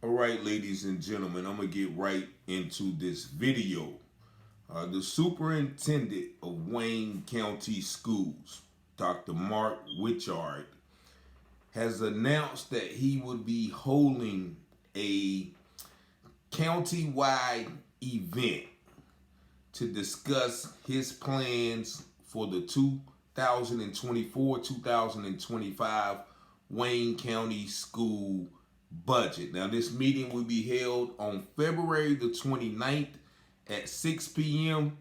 All right, ladies and gentlemen, I'm going to get right into this video. The Superintendent of Wayne County Schools, Dr. Marc Wichard, has announced that he would be holding a county-wide event to discuss his plans for the 2024-2025 Wayne County School budget. Now, this meeting will be held on February the 29th at 6 p.m.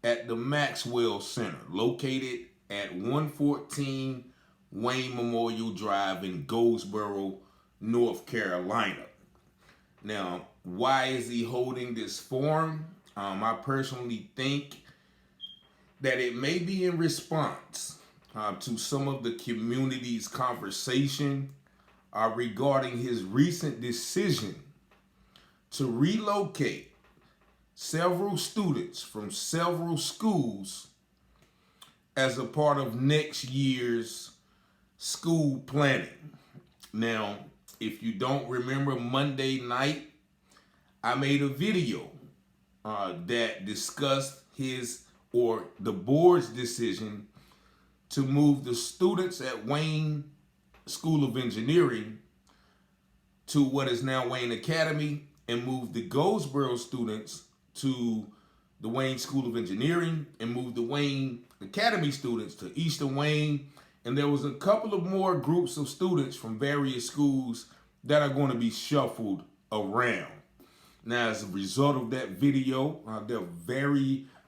at the Maxwell Center, located at 114 Wayne Memorial Drive in Goldsboro, North Carolina. Now, why is he holding this forum? I personally think that it may be in response to some of the community's conversation regarding his recent decision to relocate several students from several schools as a part of next year's school planning. Now, if you don't remember, Monday night, I made a video that discussed the board's decision to move the students at Wayne School of Engineering to what is now Wayne Academy, and move the Goldsboro students to the Wayne School of Engineering, and move the Wayne Academy students to Eastern Wayne. And there was a couple of more groups of students from various schools that are going to be shuffled around. Now, as a result of that video, there are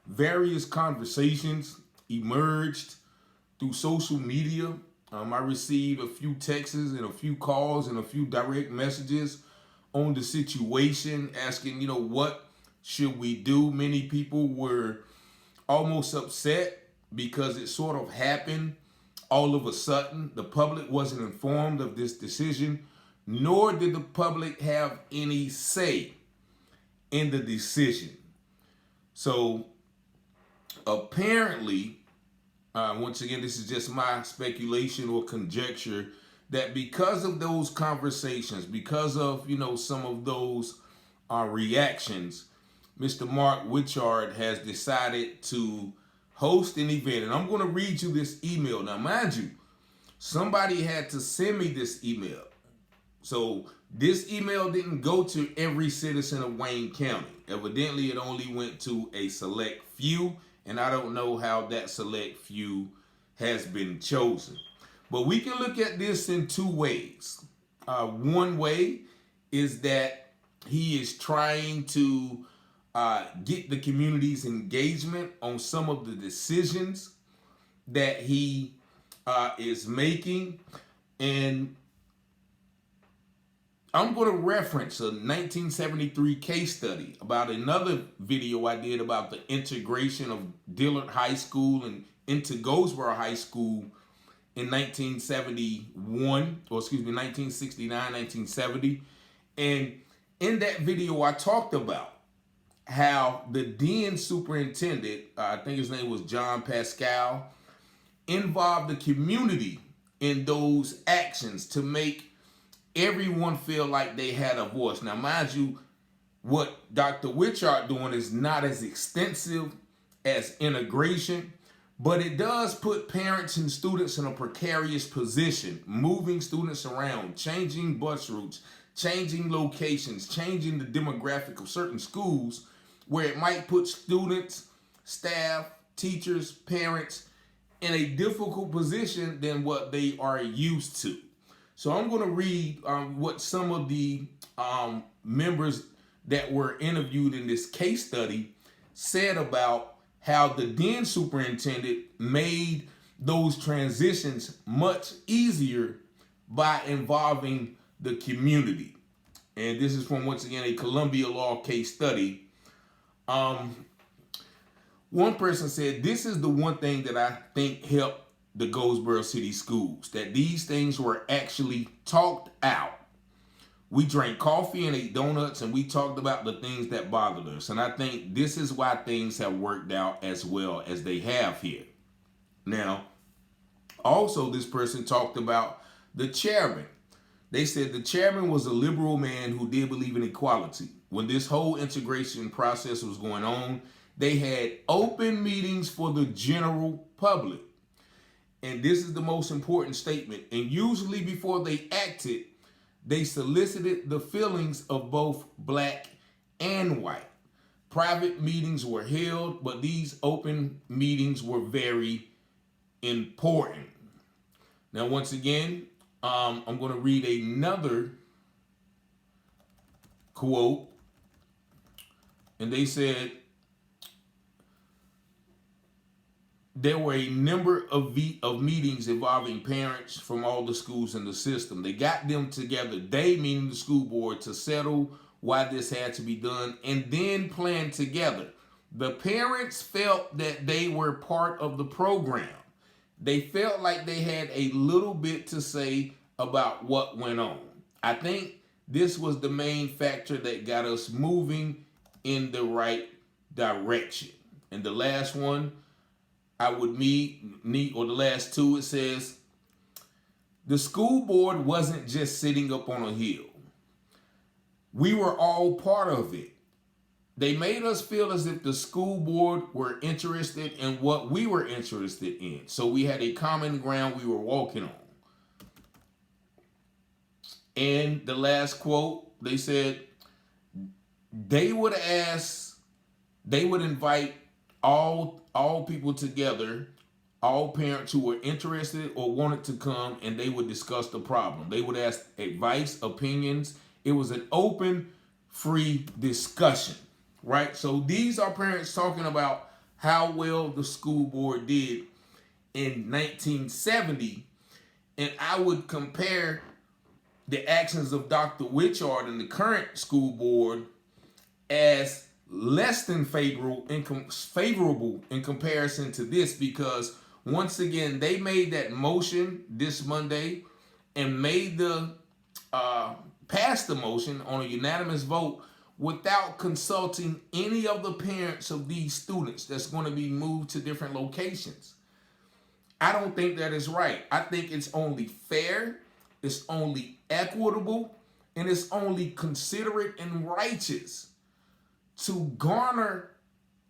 various conversations emerged through social media. I received a few texts and a few calls and a few direct messages on the situation, asking, what should we do? Many people were almost upset because it sort of happened all of a sudden. The public wasn't informed of this decision, nor did the public have any say in the decision. So apparently, once again, this is just my speculation or conjecture, that because of those conversations, because of, some of those reactions, Mr. Marc Wichard has decided to host an event. And I'm going to read you this email. Now, mind you, somebody had to send me this email. So this email didn't go to every citizen of Wayne County. Evidently, it only went to a select few, and I don't know how that select few has been chosen. But we can look at this in two ways. One way is that he is trying to get the community's engagement on some of the decisions that he is making. And I'm going to reference a 1973 case study about another video I did about the integration of Dillard High School and into Goldsboro High School in 1969, 1970. And in that video, I talked about how the then superintendent, I think his name was John Pascal, involved the community in those actions to make everyone feel like they had a voice. Now, mind you, what Dr. Wichard doing is not as extensive as integration, but it does put parents and students in a precarious position, moving students around, changing bus routes, changing locations, changing the demographic of certain schools, where it might put students, staff, teachers, parents in a difficult position than what they are used to. So I'm going to read what some of the members that were interviewed in this case study said about how the then superintendent made those transitions much easier by involving the community. And this is from, once again, a Columbia Law case study. One person said, "This is the one thing that I think helped the Goldsboro City Schools, that these things were actually talked out. We drank coffee and ate donuts, and we talked about the things that bothered us. And I think this is why things have worked out as well as they have here." Now, also, this person talked about the chairman They said the chairman was a liberal man who did believe in equality. When this whole integration process was going on, they had open meetings for the general public. And this is the most important statement. And usually before they acted, they solicited the feelings of both black and white. Private meetings were held, but these open meetings were very important. Now, once again, I'm going to read another quote. And they said, there were a number of meetings involving parents from all the schools in the system. They got them together, they meaning the school board, to settle why this had to be done and then plan together. The parents felt that they were part of the program. They felt like they had a little bit to say about what went on. I think this was the main factor that got us moving in the right direction. And the last one I would need, or the last two, it says, the school board wasn't just sitting up on a hill. We were all part of it. They made us feel as if the school board were interested in what we were interested in. So we had a common ground we were walking on. And the last quote, they said, they would invite all people together, all parents who were interested or wanted to come, and they would discuss the problem. They would ask advice, opinions. It was an open, free discussion, right? So these are parents talking about how well the school board did in 1970, and I would compare the actions of Dr. Wichard and the current school board as less than favorable in comparison to this, because once again they made that motion this Monday and made the passed the motion on a unanimous vote without consulting any of the parents of these students that's going to be moved to different locations. I don't think that is right. I think it's only fair, it's only equitable, and it's only considerate and righteous to garner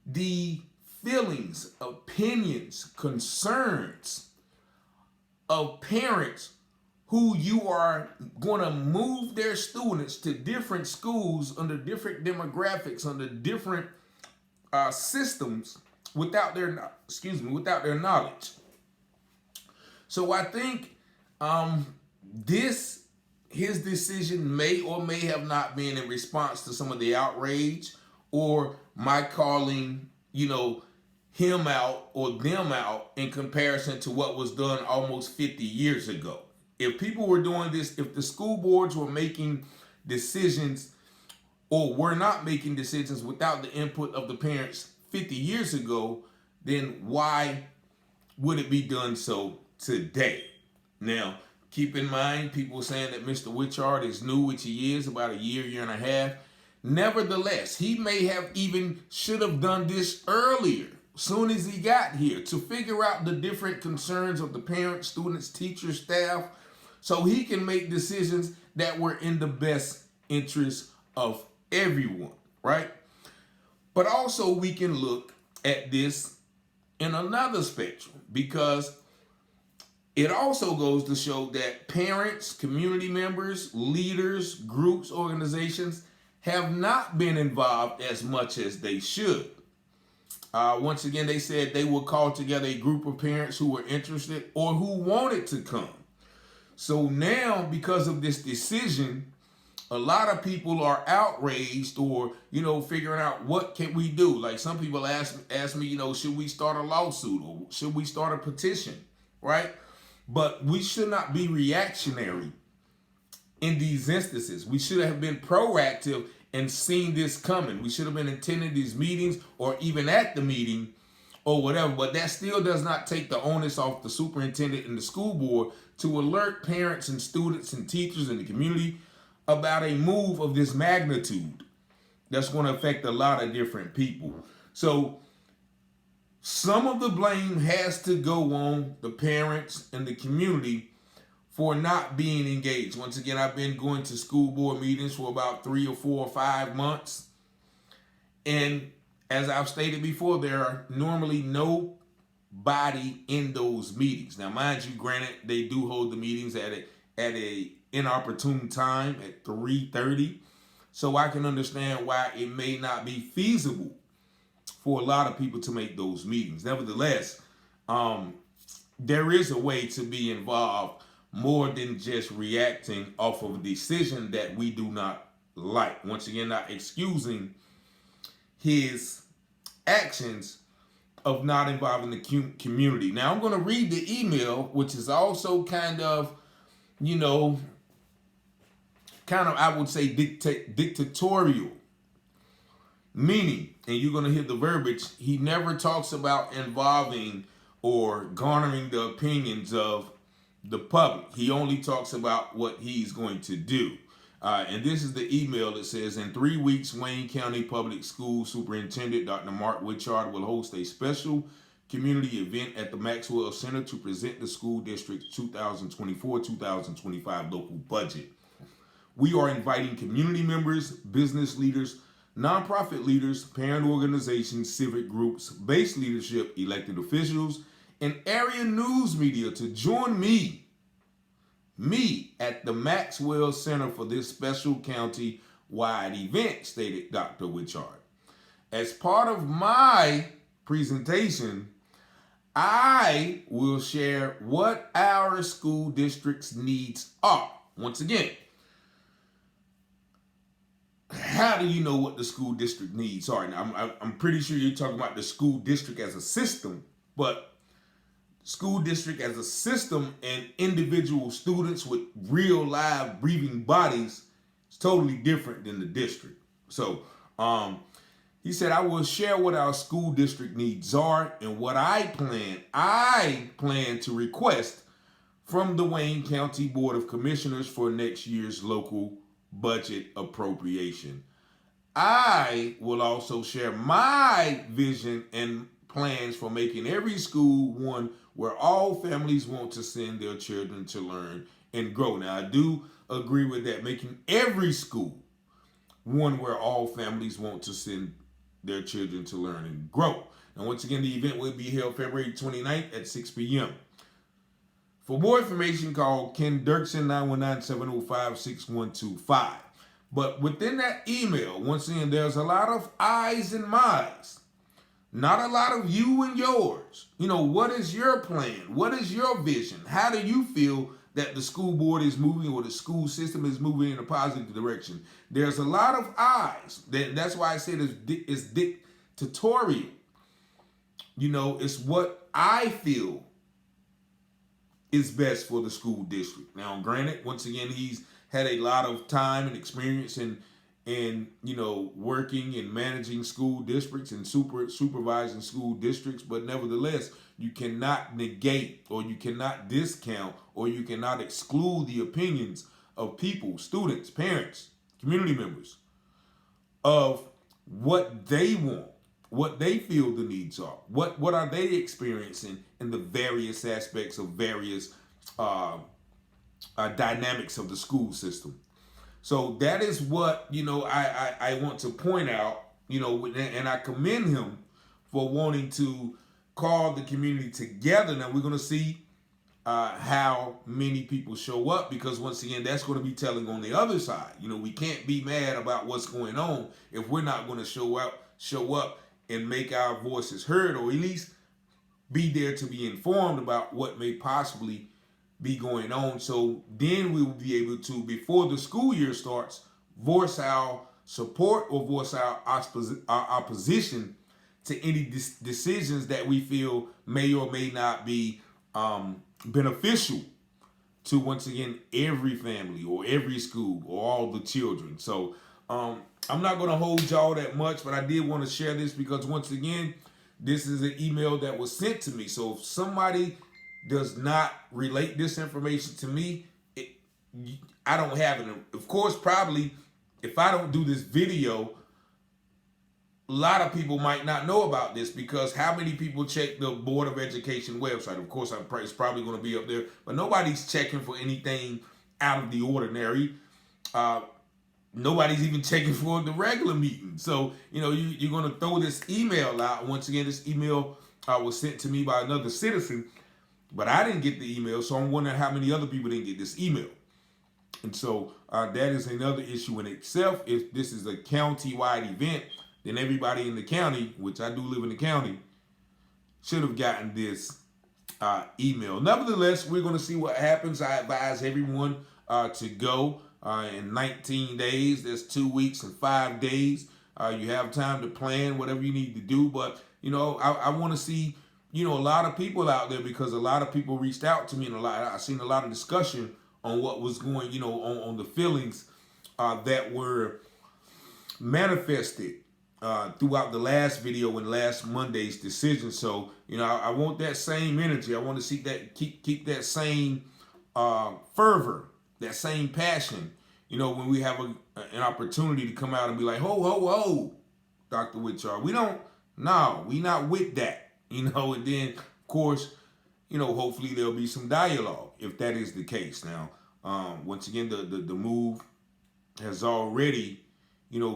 the feelings, opinions, concerns of parents who you are going to move their students to different schools under different demographics, under different systems without their knowledge. So I think his decision may or may have not been in response to some of the outrage or my calling, him out or them out in comparison to what was done almost 50 years ago. If people were doing this, if the school boards were making decisions or were not making decisions without the input of the parents 50 years ago, then why would it be done so today? Now, keep in mind, people saying that Mr. Wichard is new, which he is, about a year and a half. Nevertheless, he may have should have done this earlier, soon as he got here, to figure out the different concerns of the parents, students, teachers, staff, so he can make decisions that were in the best interest of everyone, right? But also we can look at this in another spectrum, because it also goes to show that parents, community members, leaders, groups, organizations have not been involved as much as they should. Once again, they said they would call together a group of parents who were interested or who wanted to come. So now, because of this decision, a lot of people are outraged or, figuring out what can we do. Like some people ask me, should we start a lawsuit or should we start a petition, right? But we should not be reactionary in these instances. We should have been proactive and seen this coming. We should have been attending these meetings or even at the meeting or whatever. But that still does not take the onus off the superintendent and the school board to alert parents and students and teachers in the community about a move of this magnitude that's going to affect a lot of different people. So some of the blame has to go on the parents and the community for not being engaged. Once again, I've been going to school board meetings for about 3 or 4 or 5 months. And as I've stated before, there are normally nobody in those meetings. Now, mind you, granted, they do hold the meetings at a inopportune time at 3:30. So I can understand why it may not be feasible for a lot of people to make those meetings. Nevertheless, there is a way to be involved more than just reacting off of a decision that we do not like. Once again, not excusing his actions of not involving the community. Now, I'm going to read the email, which is also kind of, I would say dictatorial. Meaning, and you're going to hear the verbiage, he never talks about involving or garnering the opinions of the public. He only talks about what he's going to do. And this is the email that says, in 3 weeks, Wayne County Public School Superintendent Dr. Marc Wichard will host a special community event at the Maxwell Center to present the school district's 2024-2025 local budget. We are inviting community members, business leaders, nonprofit leaders, parent organizations, civic groups, base leadership, elected officials, and area news media to join me at the Maxwell Center for this special county-wide event, stated Dr. Wichard. As part of my presentation, I will share what our school district's needs are. Once again, how do you know what the school district needs are? Now, I'm pretty sure you're talking about the school district as a system, but school district as a system and individual students with real live breathing bodies is totally different than the district. So he said, I will share what our school district needs are and what I plan to request from the Wayne County Board of Commissioners for next year's local budget appropriation. I will also share my vision and plans for making every school one where all families want to send their children to learn and grow. Now, I do agree with that, making every school one where all families want to send their children to learn and grow. Now, once again, the event will be held February 29th at 6 p.m. For more information, call Ken Dirksen, 919-705-6125. But within that email, once again, there's a lot of I's and my's. Not a lot of you and yours. What is your plan? What is your vision? How do you feel that the school board is moving or the school system is moving in a positive direction? There's a lot of I's. That's why I said it's dictatorial. It's what I feel is best for the school district. Now, granted, once again, he's had a lot of time and experience in working and managing school districts and supervising school districts. But nevertheless, you cannot negate or you cannot discount or you cannot exclude the opinions of people, students, parents, community members, of what they want, what they feel the needs are, what are they experiencing in the various aspects of various dynamics of the school system. So that is what, I want to point out, and I commend him for wanting to call the community together. Now, we're going to see how many people show up, because once again, that's going to be telling on the other side. We can't be mad about what's going on if we're not going to show up and make our voices heard, or at least be there to be informed about what may possibly be going on. So then we will be able to, before the school year starts, voice our support or voice our opposition to any decisions that we feel may or may not be beneficial to, once again, every family or every school or all the children. So I'm not going to hold y'all that much, but I did want to share this because, once again, this is an email that was sent to me. So if somebody does not relate this information to me, I don't have it. Of course, probably if I don't do this video, a lot of people might not know about this, because how many people check the Board of Education website? Of course, it's probably going to be up there, but nobody's checking for anything out of the ordinary. Nobody's even checking for the regular meeting. So, you're going to throw this email out. Once again, this email was sent to me by another citizen, but I didn't get the email, so I'm wondering how many other people didn't get this email. And so that is another issue in itself. If this is a county-wide event, then everybody in the county, which I do live in the county, should have gotten this email. Nevertheless, we're going to see what happens. I advise everyone to go in 19 days. There's 2 weeks and 5 days. You have time to plan whatever you need to do. But, I want to see, a lot of people out there, because a lot of people reached out to me, and I've seen a lot of discussion on what was going, on the feelings that were manifested throughout the last video and last Monday's decision. So, I want that same energy. I want to see that, keep that same fervor, that same passion, when we have an opportunity to come out and be like, ho, ho, ho, Dr. Wichard, we not with that, and then, of course, hopefully there'll be some dialogue if that is the case. Now, once again, the move has already,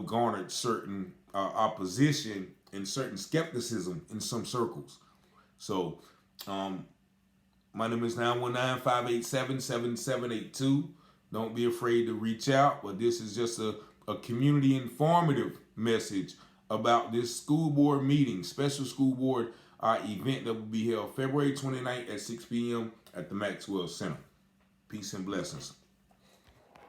garnered certain opposition and certain skepticism in some circles. So, my number is 919-587-7782. Don't be afraid to reach out, but this is just a community informative message about this school board meeting, special school board event that will be held February 29th at 6 p.m. at the Maxwell Center. Peace and blessings.